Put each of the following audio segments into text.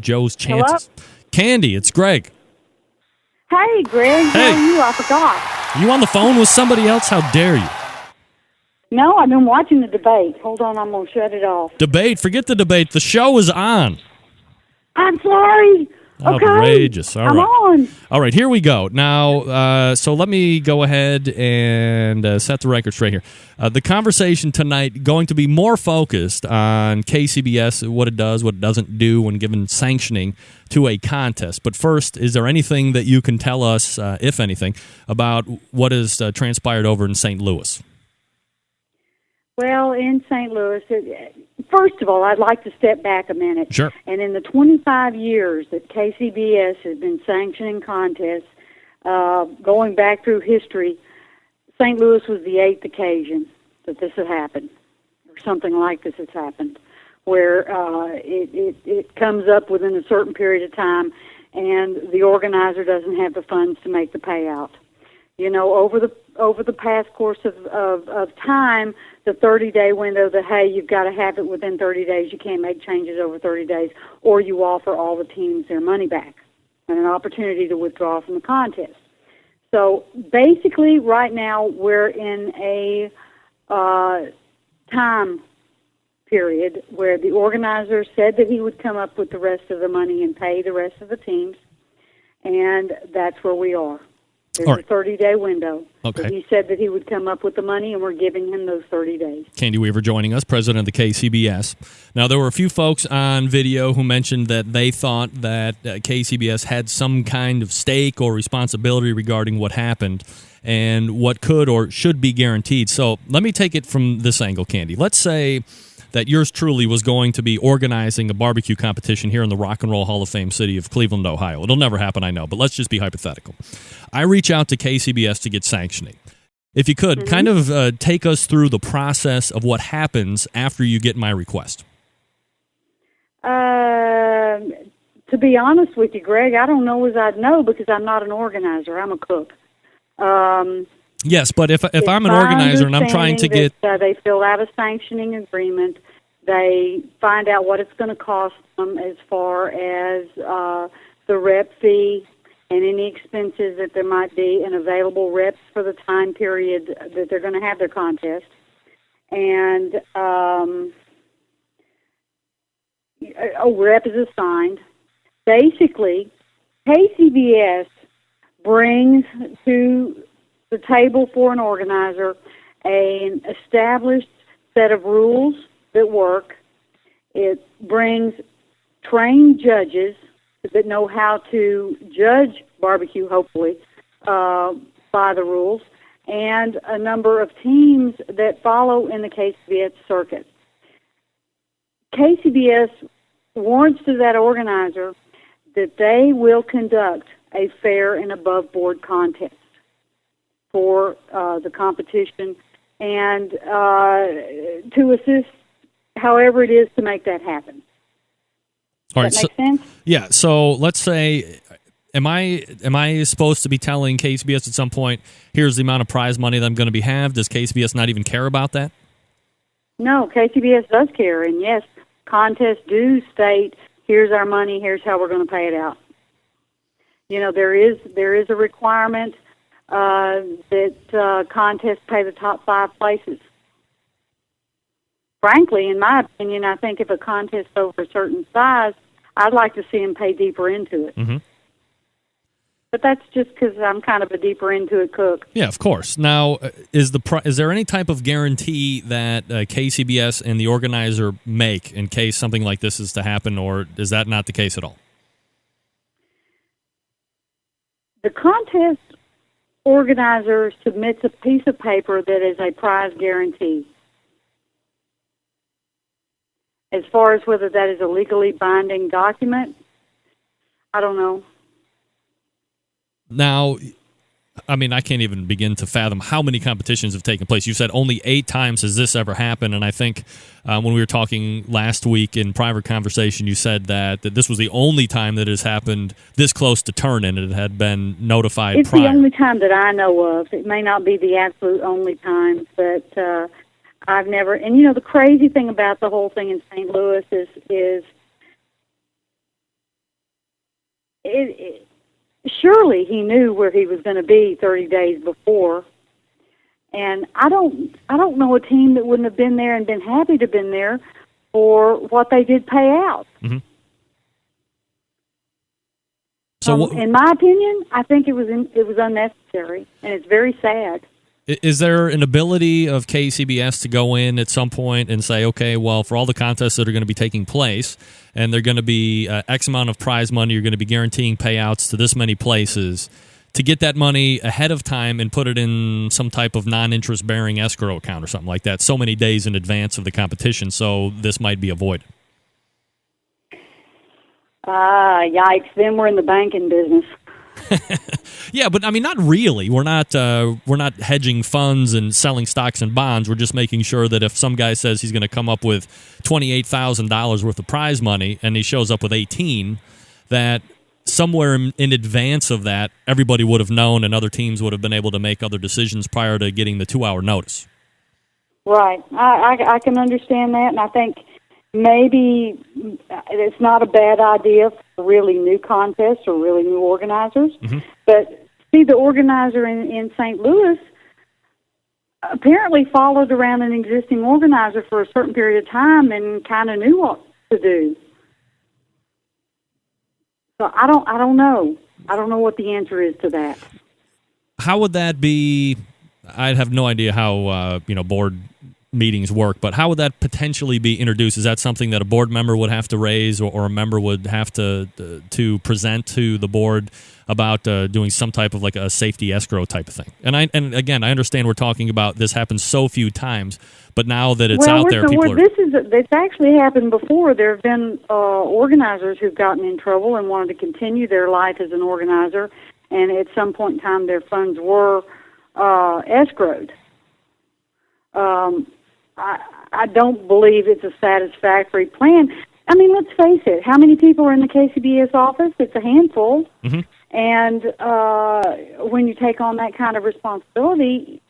Joe's chances. Hello? Candy, it's Greg. Hey, Greg. Hey. How are you? I forgot. You on the phone with somebody else? How dare you? No, I've been watching the debate. Hold on, I'm going to shut it off. Debate, forget the debate. The show is on. I'm sorry. Okay. Outrageous. All I'm right. on. All right, here we go. Now, so let me go ahead and set the record straight here. The conversation tonight going to be more focused on KCBS, what it does, what it doesn't do when given sanctioning to a contest. But first, is there anything that you can tell us, if anything, about what has transpired over in St. Louis? Well, in St. Louis, first of all, I'd like to step back a minute. Sure. And in the 25 years that KCBS has been sanctioning contests, going back through history, St. Louis was the 8th occasion that this had happened, or something like this has happened, where it comes up within a certain period of time, and the organizer doesn't have the funds to make the payout. You know, over the past course of time, the 30-day window that, hey, you've got to have it within 30 days, you can't make changes over 30 days, or you offer all the teams their money back and an opportunity to withdraw from the contest. So basically, right now, we're in a time period where the organizer said that he would come up with the rest of the money and pay the rest of the teams, and that's where we are. There's a 30-day window. Okay. He said that he would come up with the money, and we're giving him those 30 days. Candy Weaver joining us, president of the KCBS. Now, there were a few folks on video who mentioned that they thought that KCBS had some kind of stake or responsibility regarding what happened and what could or should be guaranteed. So let me take it from this angle, Candy. Let's say that yours truly was going to be organizing a barbecue competition here in the Rock and Roll Hall of Fame city of Cleveland, Ohio. It'll never happen, I know, but let's just be hypothetical. I reach out to KCBS to get sanctioning. If you could, kind of take us through the process of what happens after you get my request. To be honest with you, Greg, I don't know as I'd know because I'm not an organizer. I'm a cook. Yes, but if I'm an organizer and I'm trying to get... they fill out a sanctioning agreement. They find out what it's going to cost them as far as the rep fee and any expenses that there might be, and available reps for the time period that they're going to have their contest. And a rep is assigned. Basically, KCBS brings to the table for an organizer an established set of rules that work. It brings trained judges that know how to judge barbecue, hopefully, by the rules, and a number of teams that follow in the KCBS circuit. KCBS warrants to that organizer that they will conduct a fair and above-board contest for the competition and to assist however it is to make that happen. All right, does that make sense? Yeah, so let's say, am I supposed to be telling KCBS at some point, here's the amount of prize money that I'm going to be have? Does KCBS not even care about that? No, KCBS does care, and yes, contests do state, here's our money, here's how we're going to pay it out. You know, there is a requirement that contests pay the top 5 places. Frankly, in my opinion, I think if a contest is over a certain size, I'd like to see them pay deeper into it. Mm-hmm. But that's just because I'm kind of a deeper into it cook. Yeah, of course. Now, is there any type of guarantee that KCBS and the organizer make in case something like this is to happen, or is that not the case at all? The contest organizer submits a piece of paper that is a prize guarantee. As far as whether that is a legally binding document, I don't know. Now, I mean, I can't even begin to fathom how many competitions have taken place. You said only 8 times has this ever happened, and I think when we were talking last week in private conversation, you said that this was the only time that it has happened this close to turn-in, and it had been notified prior. It's the only time that I know of. It may not be the absolute only time, but I've never... And, you know, the crazy thing about the whole thing in St. Louis is surely he knew where he was going to be 30 days before. And I don't know a team that wouldn't have been there and been happy to have been there for what they did pay out. Mm-hmm. So, in my opinion, I think it was unnecessary, and it's very sad. Is there an ability of KCBS to go in at some point and say, okay, well, for all the contests that are going to be taking place, and they're going to be X amount of prize money, you're going to be guaranteeing payouts to this many places, to get that money ahead of time and put it in some type of non-interest bearing escrow account or something like that, so many days in advance of the competition, so this might be avoided? Yikes! Then we're in the banking business. Yeah, but I mean, not really. We're not hedging funds and selling stocks and bonds. We're just making sure that if some guy says he's going to come up with $28,000 worth of prize money and he shows up with 18, that somewhere in advance of that, everybody would have known and other teams would have been able to make other decisions prior to getting the 2-hour notice. Right. I can understand that, and I think maybe it's not a bad idea for really new contests or really new organizers. Mm-hmm. But see, the organizer in St. Louis apparently followed around an existing organizer for a certain period of time and kind of knew what to do. So I don't know. I don't know what the answer is to that. How would that be? I have no idea how board meetings work, but how would that potentially be introduced? Is that something that a board member would have to raise, or a member would have to present to the board about doing some type of like a safety escrow type of thing? And again, I understand we're talking about this happens so few times, but now that it's out there, people are. It's actually happened before. There have been organizers who've gotten in trouble and wanted to continue their life as an organizer, and at some point in time, their funds were escrowed. I don't believe it's a satisfactory plan. I mean, let's face it. How many people are in the KCBS office? It's a handful. Mm-hmm. And when you take on that kind of responsibility,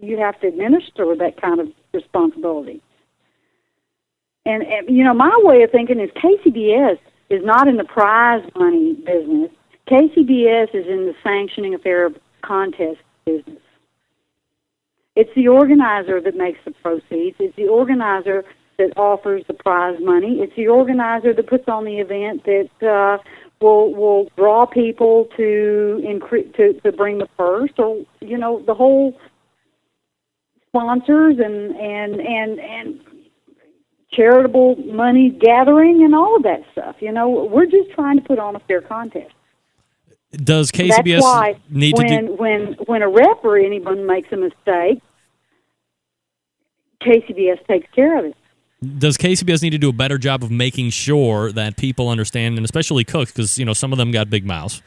you have to administer that kind of responsibility. And my way of thinking is KCBS is not in the prize money business. KCBS is in the sanctioning affair of contest business. It's the organizer that makes the proceeds. It's the organizer that offers the prize money. It's the organizer that puts on the event that will draw people to bring the purse, or the whole sponsors and charitable money gathering and all of that stuff. We're just trying to put on a fair contest. Does KCBS That's why need to do... when a rep or anyone makes a mistake, KCBS takes care of it. Does KCBS need to do a better job of making sure that people understand, and especially cooks, because some of them got big mouths,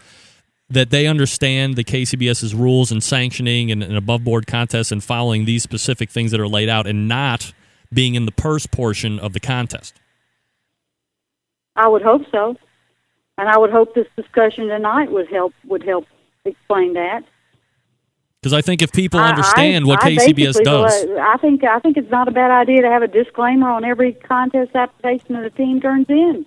that they understand the KCBS's rules and sanctioning and above board contests and following these specific things that are laid out, and not being in the purse portion of the contest? I would hope so. And I would hope this discussion tonight would help explain that. Because I think if people understand what KCBS does, I think it's not a bad idea to have a disclaimer on every contest application that a team turns in.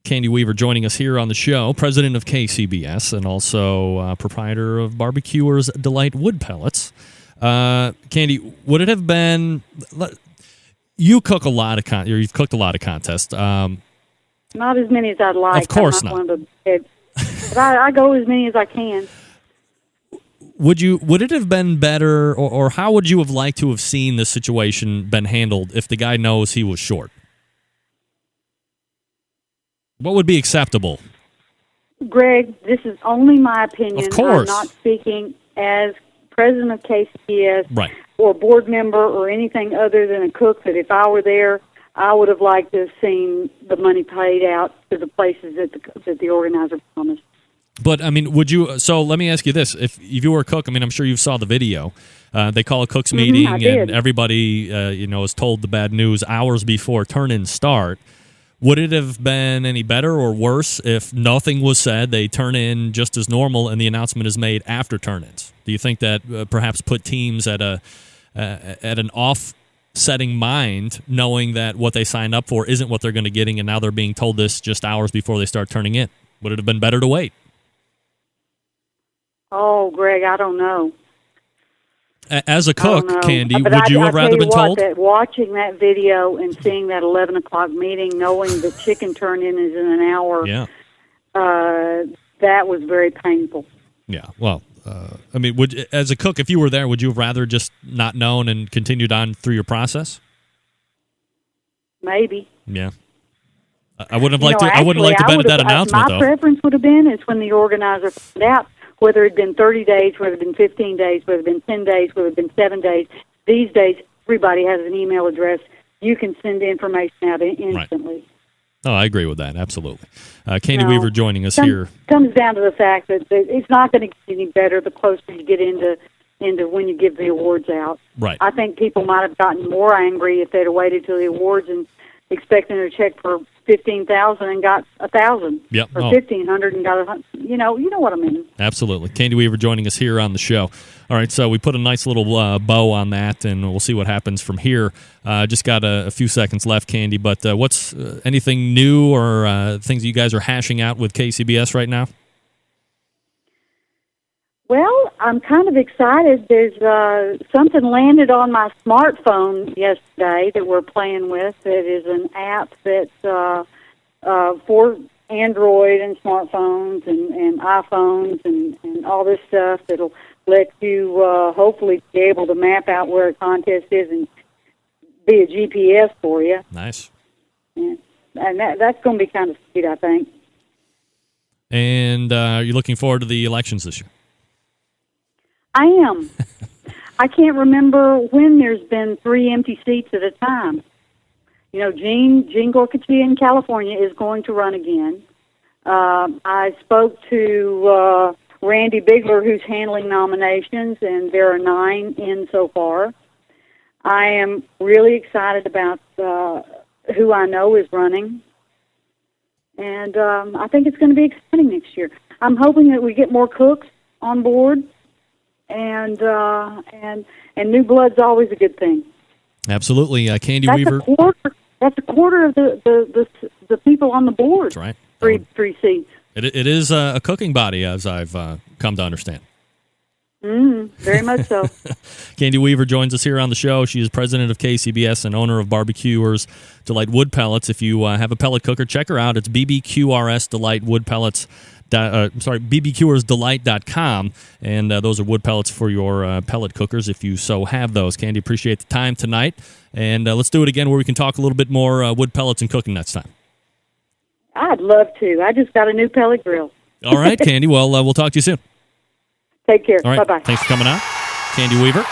Candy Weaver joining us here on the show, president of KCBS and also proprietor of Barbecuers Delight Wood Pellets. Candy, would it have been? You cook a lot of you've cooked a lot of contests. Not as many as I'd like. Of course not. But I go as many as I can. Would it have been better, or how would you have liked to have seen this situation been handled if the guy knows he was short? What would be acceptable? Greg, this is only my opinion. Of course. I'm not speaking as president of KCBS, right, or board member or anything other than a cook, that if I were there, I would have liked to have seen the money paid out to the places that the organizer promised. But, I mean, would you... So, let me ask you this. If you were a cook, I mean, I'm sure you saw the video. They call a cook's meeting, and everybody, is told the bad news hours before turn-ins start. Would it have been any better or worse if nothing was said, they turn in just as normal, and the announcement is made after turn-ins? Do you think that perhaps put teams at an off setting mind, knowing that what they signed up for isn't what they're going to getting, and now they're being told this just hours before they start turning in? Would it have been better to wait? Oh, Greg, I don't know. As a cook, Candy, but would you have rather been told? That watching that video and seeing that 11 o'clock meeting, knowing the chicken turn-in is in an hour, that was very painful. Yeah, well, I mean, as a cook, if you were there, would you have rather just not known and continued on through your process? Maybe. Yeah. I wouldn't have liked to. I wouldn't like to been at that announcement, though. My preference would have been is when the organizer found out, whether it had been 30 days, whether it had been 15 days, whether it had been 10 days, whether it had been 7 days. These days, everybody has an email address. You can send information out instantly. Right. Oh, I agree with that. Absolutely. Candy Weaver joining us here. Comes down to the fact that it's not going to get any better the closer you get into when you give the awards out. Right. I think people might have gotten more angry if they'd have waited till the awards and expecting a check for $15,000 and got $1,000, yep. or $1,500 and got $100. You know what I mean. Absolutely. Candy Weaver joining us here on the show. All right, so we put a nice little bow on that, and we'll see what happens from here. Just got a few seconds left, Candy, but what's anything new or things you guys are hashing out with KCBS right now? Well, I'm kind of excited. There's something landed on my smartphone yesterday that we're playing with. It is an app that's for Android and smartphones and iPhones and all this stuff that'll let you hopefully be able to map out where a contest is and be a GPS for you. Nice. And that's going to be kind of sweet, I think. And are you looking forward to the elections this year? I am. I can't remember when there's been 3 empty seats at a time. You know, Jean Gorkachia in California is going to run again. I spoke to Randy Bigler, who's handling nominations, and there are 9 in so far. I am really excited about who I know is running, and I think it's going to be exciting next year. I'm hoping that we get more cooks on board. And new blood's always a good thing. Absolutely, Candy Weaver. That's a quarter of the people on the board. That's right. Three seats. It is a cooking body, as I've come to understand. Very much so. Candy Weaver joins us here on the show. She is president of KCBS and owner of Barbecuers Delight Wood Pellets. If you have a pellet cooker, check her out. It's BBQRS Delight Wood Pellets. bbqrsdelight.com, and those are wood pellets for your pellet cookers if you so have those. Candy, appreciate the time tonight, and let's do it again where we can talk a little bit more wood pellets and cooking next time. I'd love to. I just got a new pellet grill. All right, Candy. Well, we'll talk to you soon. Take care. All right. Bye-bye. Thanks for coming on. Candy Weaver.